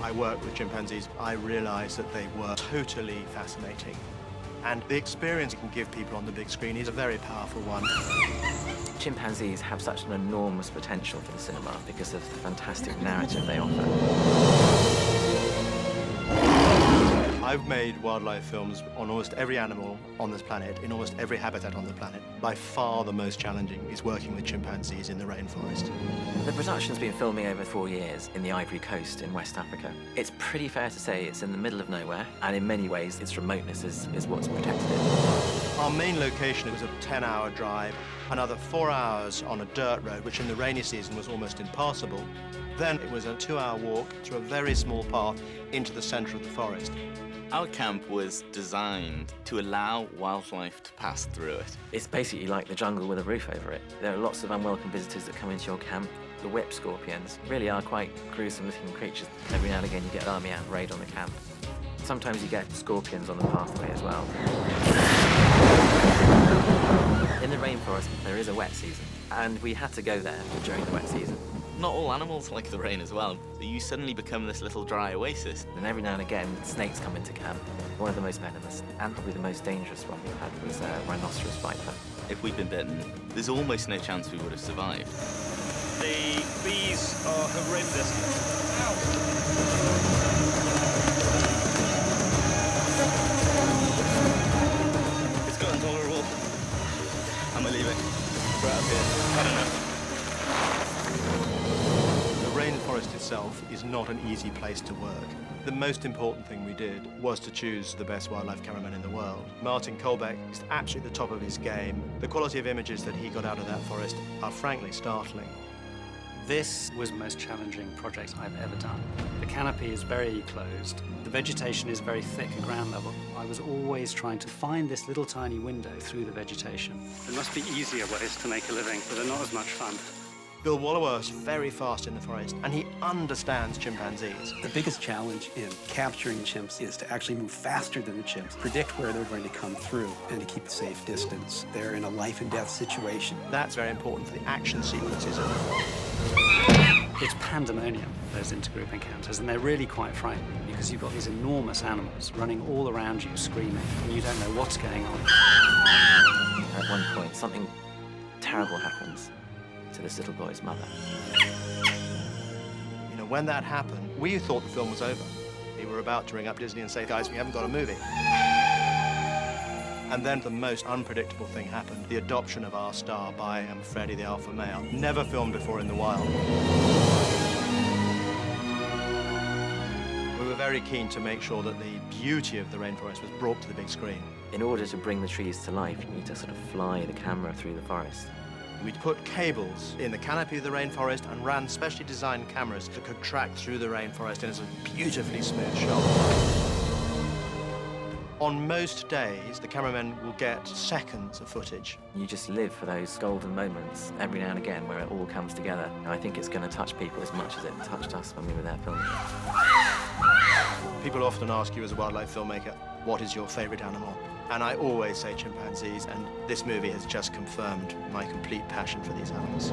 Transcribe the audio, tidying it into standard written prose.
I worked with chimpanzees, I realized that they were totally fascinating. And the experience it can give people on the big screen is a very powerful one. Chimpanzees have such an enormous potential for the cinema because of the fantastic narrative they offer. I've made wildlife films on almost every animal on this planet, in almost every habitat on the planet. By far the most challenging is working with chimpanzees in the rainforest. The production's been filming over 4 years in the Ivory Coast in West Africa. It's pretty fair to say it's in the middle of nowhere, and in many ways its remoteness is what's protected it. Our main location was a 10-hour drive, another 4 hours on a dirt road, which in the rainy season was almost impassable. Then it was a 2-hour walk through a very small path into the center of the forest. Our camp was designed to allow wildlife to pass through it. It's basically like the jungle with a roof over it. There are lots of unwelcome visitors that come into your camp. The whip scorpions really are quite gruesome-looking creatures. Every now and again you get an army ant raid on the camp. Sometimes you get scorpions on the pathway as well. In the rainforest, there is a wet season, and we had to go there during the wet season. Not all animals like the rain as well. You suddenly become this little dry oasis. And every now and again, snakes come into camp. One of the most venomous, and probably the most dangerous one we had was a rhinoceros viper. If we'd been bitten, there's almost no chance we would have survived. The bees are horrendous. Ow! It's got intolerable. I'm gonna leave it. We're out of here. I don't know. The rainforest itself is not an easy place to work. The most important thing we did was to choose the best wildlife cameraman in the world. Martin Kolbeck is absolutely the top of his game. The quality of images that he got out of that forest are frankly startling. This was the most challenging project I've ever done. The canopy is very closed. The vegetation is very thick at ground level. I was always trying to find this little tiny window through the vegetation. There must be easier ways to make a living, but they're not as much fun. Bill Wallowa is very fast in the forest, and he understands chimpanzees. The biggest challenge in capturing chimps is to actually move faster than the chimps, predict where they're going to come through, and to keep a safe distance. They're in a life and death situation. That's very important for the action sequences. It's pandemonium, those intergroup encounters, and they're really quite frightening because you've got these enormous animals running all around you, screaming, and you don't know what's going on. At one point, something terrible happens to this little boy's mother. You know, when that happened, we thought the film was over. We were about to ring up Disney and say, guys, we haven't got a movie. And then the most unpredictable thing happened, the adoption of our star by Freddie the alpha male, never filmed before in the wild. We were very keen to make sure that the beauty of the rainforest was brought to the big screen. In order to bring the trees to life, you need to sort of fly the camera through the forest. We put cables in the canopy of the rainforest and ran specially designed cameras that could track through the rainforest in a beautifully smooth shot. On most days, the cameramen will get seconds of footage. You just live for those golden moments every now and again where it all comes together. And I think it's going to touch people as much as it touched us when we were there filming. People often ask you as a wildlife filmmaker, what is your favorite animal? And I always say chimpanzees, and this movie has just confirmed my complete passion for these animals.